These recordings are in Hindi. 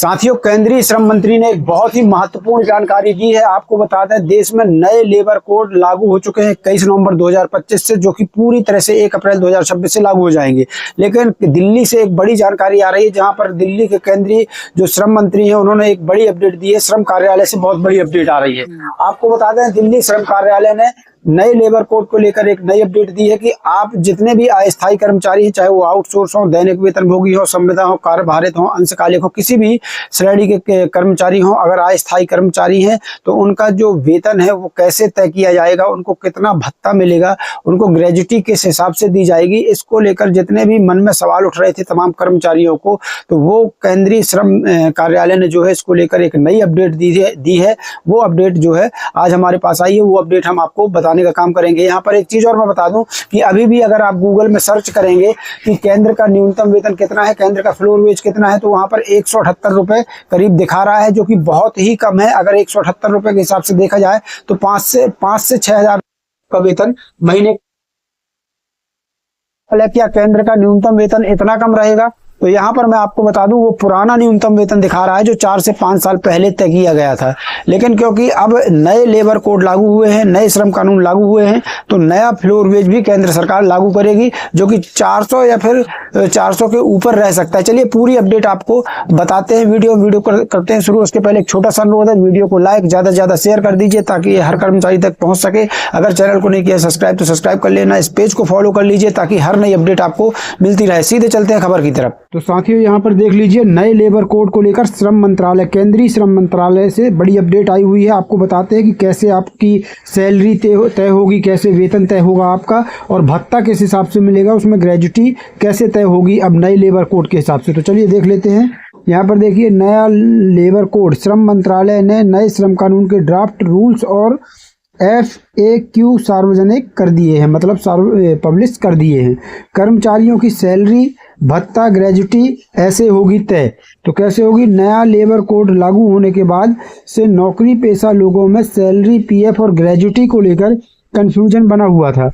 साथियों, केंद्रीय श्रम मंत्री ने एक बहुत ही महत्वपूर्ण जानकारी दी है। आपको बता दें, देश में नए लेबर कोड लागू हो चुके हैं 21 नवंबर 2025 से, जो कि पूरी तरह से 1 अप्रैल 2026 से लागू हो जाएंगे। लेकिन दिल्ली से एक बड़ी जानकारी आ रही है, जहां पर दिल्ली के केंद्रीय जो श्रम मंत्री हैं, उन्होंने एक बड़ी अपडेट दी है। श्रम कार्यालय से बहुत बड़ी अपडेट आ रही है। आपको बता दें, दिल्ली श्रम कार्यालय ने नए लेबर कोड को लेकर एक नई अपडेट दी है कि आप जितने भी अस्थायी कर्मचारी हैं, चाहे वो आउटसोर्स हो, दैनिक वेतनभोगी हो, संविदा हो, कार्यभारित हो, अंशकालिक हो, किसी भी श्रेणी के कर्मचारी हो, अगर अस्थायी कर्मचारी हैं तो उनका जो वेतन है वो कैसे तय किया जाएगा, उनको कितना भत्ता मिलेगा, उनको ग्रेजुटी किस हिसाब से दी जाएगी, इसको लेकर जितने भी मन में सवाल उठ रहे थे तमाम कर्मचारियों को, तो वो केंद्रीय श्रम कार्यालय ने जो है इसको लेकर एक नई अपडेट दी है। वो अपडेट जो है आज हमारे पास आई है, वो अपडेट हम आपको बताने का काम करेंगे। यहाँ पर एक चीज और मैं बता दूं कि अभी भी अगर आप गूगल में सर्च करेंगे कि केंद्र का न्यूनतम वेतन कितना है, केंद्र का फ्लोर वेज कितना है, तो वहां पर 178 रुपए करीब दिखा रहा है, जो कि बहुत ही कम है। अगर 178 रुपए के हिसाब से देखा जाए तो 5 से 6 हजार का वेतन महीने। क्या केंद्र का न्यूनतम वेतन इतना कम रहेगा? तो यहाँ पर मैं आपको बता दूं, वो पुराना न्यूनतम वेतन दिखा रहा है जो 4 से 5 साल पहले तय किया गया था। लेकिन क्योंकि अब नए लेबर कोड लागू हुए हैं, नए श्रम कानून लागू हुए हैं, तो नया फ्लोर वेज भी केंद्र सरकार लागू करेगी, जो कि 400 या फिर 400 के ऊपर रह सकता है। चलिए पूरी अपडेट आपको बताते हैं। वीडियो करते हैं शुरू। उसके पहले एक छोटा सा अनुरोध है, वीडियो को लाइक ज्यादा से ज्यादा शेयर कर दीजिए ताकि हर कर्मचारी तक पहुंच सके। अगर चैनल को नहीं किया सब्सक्राइब तो सब्सक्राइब कर लेना, इस पेज को फॉलो कर लीजिए ताकि हर नई अपडेट आपको मिलती रहे। सीधे चलते हैं खबर की तरफ। तो साथियों, यहाँ पर देख लीजिए, नए लेबर कोड को लेकर श्रम मंत्रालय, केंद्रीय श्रम मंत्रालय से बड़ी अपडेट आई हुई है। आपको बताते हैं कि कैसे आपकी सैलरी तय होगी, कैसे वेतन तय होगा आपका, और भत्ता किस हिसाब से मिलेगा, उसमें ग्रेजुटी कैसे तय होगी अब नए लेबर कोड के हिसाब से। तो चलिए देख लेते हैं। यहाँ पर देखिए, नया लेबर कोड, श्रम मंत्रालय ने नए श्रम कानून के ड्राफ्ट रूल्स और FAQ सार्वजनिक कर दिए हैं, मतलब पब्लिश कर दिए हैं। कर्मचारियों की सैलरी, भत्ता, ग्रेजुटी ऐसे होगी तय। तो कैसे होगी? नया लेबर कोड लागू होने के बाद से नौकरी पेशा लोगों में सैलरी, PF और ग्रेजुटी को लेकर कंफ्यूजन बना हुआ था।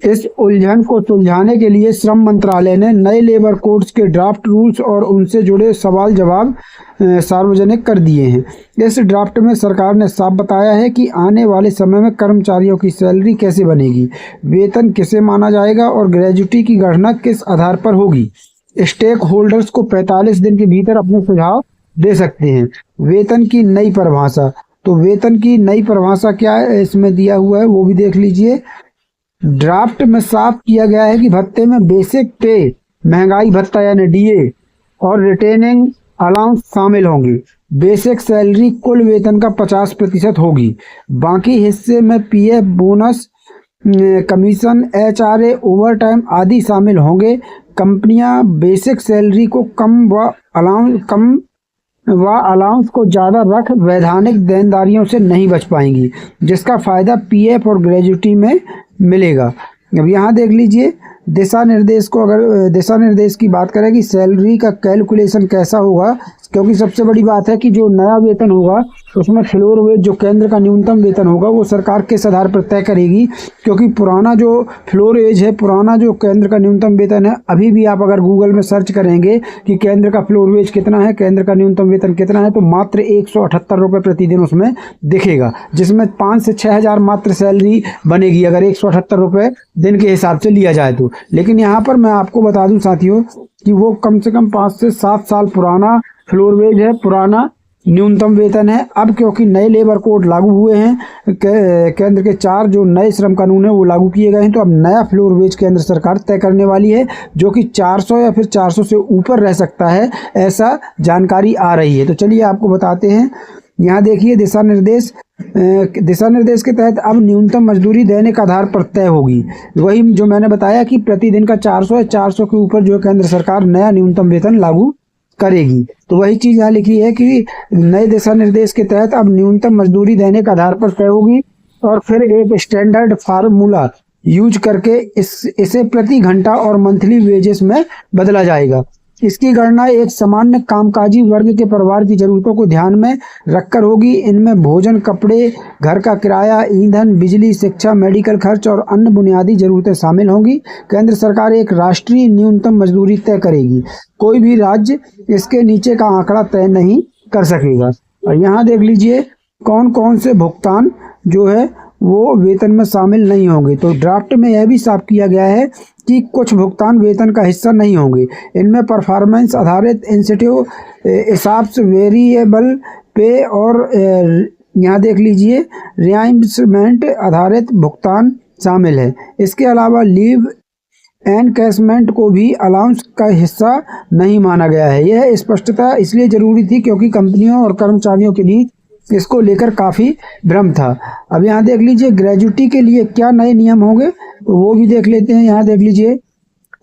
इस उलझन को सुलझाने के लिए श्रम मंत्रालय ने नए लेबर कोड्स के ड्राफ्ट रूल्स और उनसे जुड़े सवाल जवाब सार्वजनिक कर दिए हैं। इस ड्राफ्ट में सरकार ने साफ बताया है कि आने वाले समय में कर्मचारियों की सैलरी कैसे बनेगी, वेतन किसे माना जाएगा और ग्रेजुटी की गणना किस आधार पर होगी। स्टेक होल्डर्स को 45 दिन के भीतर अपने सुझाव दे सकते हैं। वेतन की नई परिभाषा, तो वेतन की नई परिभाषा क्या है इसमें दिया हुआ है, वो भी देख लीजिए। ड्राफ्ट में साफ किया गया है कि भत्ते में बेसिक पे, महंगाई भत्ता यानी DA और रिटेनिंग अलाउंस शामिल होंगे। बेसिक सैलरी कुल वेतन का 50% होगी। बाकी हिस्से में PF, bonus, commission, HRA, overtime आदि शामिल होंगे। कंपनियां बेसिक सैलरी को कम व अलाउंस को ज़्यादा रख वैधानिक देनदारियों से नहीं बच पाएंगी, जिसका फ़ायदा PF और ग्रेजुटी में मिलेगा। अब यहाँ देख लीजिए दिशा निर्देश को, अगर दिशा निर्देश की बात करें कि सैलरी का कैलकुलेशन कैसा होगा, क्योंकि सबसे बड़ी बात है कि जो नया वेतन होगा उसमें फ्लोर वेज, जो केंद्र का न्यूनतम वेतन होगा, वो सरकार किस आधार पर तय करेगी। क्योंकि पुराना जो फ्लोर वेज है, पुराना जो केंद्र का न्यूनतम वेतन है, अभी भी आप अगर गूगल में सर्च करेंगे कि केंद्र का फ्लोर वेज कितना है, केंद्र का न्यूनतम वेतन कितना है, तो मात्र 178 रुपये प्रतिदिन उसमें दिखेगा, जिसमें 5 से 6 हजार मात्र सैलरी बनेगी अगर 178 रुपये दिन के हिसाब से लिया जाए तो। लेकिन यहाँ पर मैं आपको बता दूं साथियों कि वो कम से कम 5 से 7 साल पुराना फ्लोर वेज है, पुराना न्यूनतम वेतन है। अब क्योंकि नए लेबर कोड लागू हुए हैं, केंद्र के 4 जो नए श्रम कानून है वो लागू किए गए हैं, तो अब नया फ्लोर वेज केंद्र सरकार तय करने वाली है, जो कि 400 या फिर 400 से ऊपर रह सकता है, ऐसा जानकारी आ रही है। तो चलिए आपको बताते हैं। यहाँ देखिए, दिशा निर्देश के तहत अब न्यूनतम मजदूरी दैनिक आधार पर तय होगी। वही जो मैंने बताया कि प्रतिदिन का 400 या 400 के ऊपर जो केंद्र सरकार नया न्यूनतम वेतन लागू करेगी। तो वही चीज़ यहाँ लिखी है कि नए दिशा निर्देश के तहत अब न्यूनतम मजदूरी दैनिक आधार पर तय होगी और फिर एक स्टैंडर्ड फार्मूला यूज करके इसे प्रति घंटा और मंथली वेजेस में बदला जाएगा। इसकी गणना एक सामान्य कामकाजी वर्ग के परिवार की जरूरतों को ध्यान में रखकर होगी। इनमें भोजन, कपड़े, घर का किराया, ईंधन, बिजली, शिक्षा, मेडिकल खर्च और अन्य बुनियादी जरूरतें शामिल होंगी। केंद्र सरकार एक राष्ट्रीय न्यूनतम मजदूरी तय करेगी। कोई भी राज्य इसके नीचे का आंकड़ा तय नहीं कर सकेगा। और यहाँ देख लीजिए कौन कौन से भुगतान जो है वो वेतन में शामिल नहीं होंगे। तो ड्राफ्ट में यह भी साफ किया गया है कि कुछ भुगतान वेतन का हिस्सा नहीं होंगे। इनमें परफॉर्मेंस आधारित इंसेंटिव, हिसाब्स, वेरिएबल पे और यहाँ देख लीजिए रिइंबर्समेंट आधारित भुगतान शामिल है। इसके अलावा लीव एनकैशमेंट को भी अलाउंस का हिस्सा नहीं माना गया है। यह स्पष्टता इसलिए जरूरी थी क्योंकि कंपनियों और कर्मचारियों के बीच इसको लेकर काफ़ी भ्रम था। अब यहाँ देख लीजिए ग्रेजुटी के लिए क्या नए नियम होंगे तो वो भी देख लेते हैं। यहाँ देख लीजिए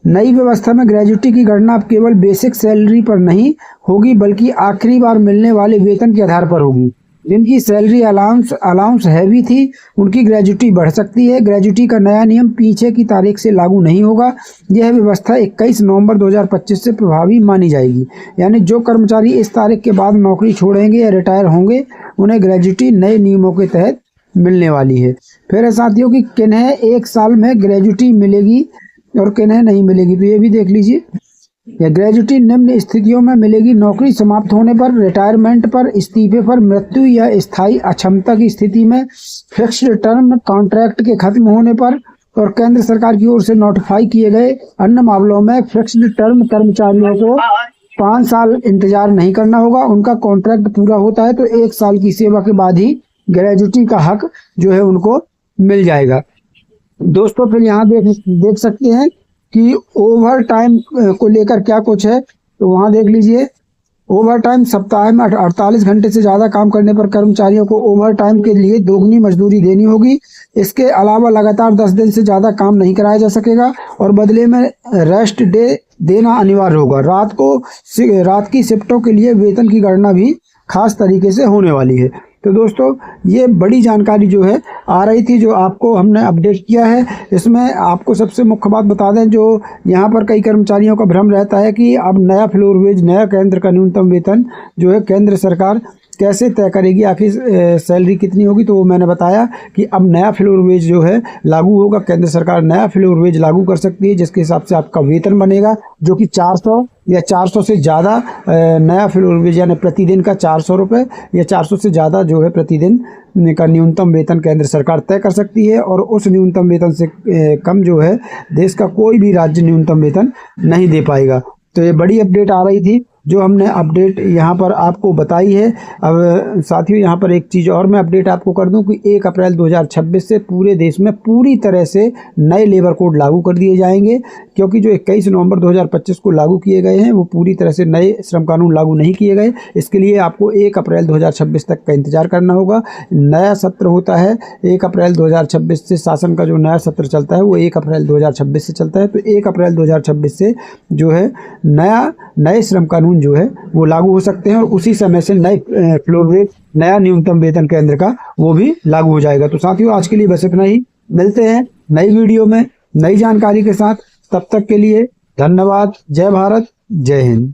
नई व्यवस्था में ग्रेजुटी की गणना अब केवल बेसिक सैलरी पर नहीं होगी बल्कि आखिरी बार मिलने वाले वेतन के आधार पर होगी। जिनकी सैलरी अलाउंस हैवी थी उनकी ग्रेजुटी बढ़ सकती है। ग्रेजुटी का नया नियम पीछे की तारीख से लागू नहीं होगा। यह व्यवस्था 21 नवंबर 2025 से प्रभावी मानी जाएगी। यानी जो कर्मचारी इस तारीख के बाद नौकरी छोड़ेंगे या रिटायर होंगे उन्हें ग्रेजुटी नए नियमों के तहत मिलने वाली है। फिर है साथियों कि किन्हें 1 साल में ग्रेजुटी मिलेगी और किन्हें नहीं मिलेगी, तो ये भी देख लीजिए। यह ग्रेजुटी निम्न स्थितियों में मिलेगी: नौकरी समाप्त होने पर, रिटायरमेंट पर, इस्तीफे पर, मृत्यु या स्थायी अक्षमता की स्थिति में, फिक्स्ड टर्म कॉन्ट्रैक्ट के खत्म होने पर और केंद्र सरकार की ओर से नोटिफाई किए गए अन्य मामलों में। फिक्स्ड टर्म कर्मचारियों को 5 साल इंतजार नहीं करना होगा। उनका कॉन्ट्रैक्ट पूरा होता है तो 1 साल की सेवा के बाद ही ग्रेजुटी का हक जो है उनको मिल जाएगा। दोस्तों फिर यहाँ देख सकते हैं कि ओवर टाइम को लेकर क्या कुछ है, तो वहाँ देख लीजिए। ओवर टाइम सप्ताह में 48 घंटे से ज़्यादा काम करने पर कर्मचारियों को ओवर टाइम के लिए दोगुनी मजदूरी देनी होगी। इसके अलावा लगातार 10 दिन से ज़्यादा काम नहीं कराया जा सकेगा और बदले में रेस्ट डे देना अनिवार्य होगा। रात की शिफ्टों के लिए वेतन की गणना भी खास तरीके से होने वाली है। तो दोस्तों ये बड़ी जानकारी जो है आ रही थी जो आपको हमने अपडेट किया है। इसमें आपको सबसे मुख्य बात बता दें, जो यहाँ पर कई कर्मचारियों का भ्रम रहता है कि अब नया फ्लोर वेज, नया केंद्र का न्यूनतम वेतन जो है केंद्र सरकार कैसे तय करेगी, आखिर सैलरी कितनी होगी। तो वो मैंने बताया कि अब नया फ्लोर वेज जो है लागू होगा। केंद्र सरकार नया फ्लोर वेज लागू कर सकती है जिसके हिसाब से आपका वेतन बनेगा जो कि 400 या 400 से ज़्यादा नया फ्लोर वेज यानी प्रतिदिन का 400 रुपये या 400 से ज़्यादा जो है प्रतिदिन का न्यूनतम वेतन केंद्र सरकार तय कर सकती है। और उस न्यूनतम वेतन से कम जो है देश का कोई भी राज्य न्यूनतम वेतन नहीं दे पाएगा। तो ये बड़ी अपडेट आ रही थी जो हमने अपडेट यहाँ पर आपको बताई है। अब साथियों यहाँ पर एक चीज़ और मैं अपडेट आपको कर दूं कि 1 अप्रैल 2026 से पूरे देश में पूरी तरह से नए लेबर कोड लागू कर दिए जाएंगे, क्योंकि जो 21 नवंबर 2025 को लागू किए गए हैं वो पूरी तरह से नए श्रम कानून लागू नहीं किए गए। इसके लिए आपको 1 अप्रैल 2026 तक का इंतजार करना होगा। नया सत्र होता है 1 अप्रैल 2026 से, शासन का जो नया सत्र चलता है वो 1 अप्रैल 2026 से चलता है। तो 1 अप्रैल 2026 से जो है नए श्रम कानून जो है वो लागू हो सकते हैं और उसी समय से नए फ्लोर वेज, नया न्यूनतम वेतन केंद्र का वो भी लागू हो जाएगा। तो साथियों आज के लिए बस इतना ही। मिलते हैं नई वीडियो में नई जानकारी के साथ। तब तक के लिए धन्यवाद। जय भारत, जय हिंद।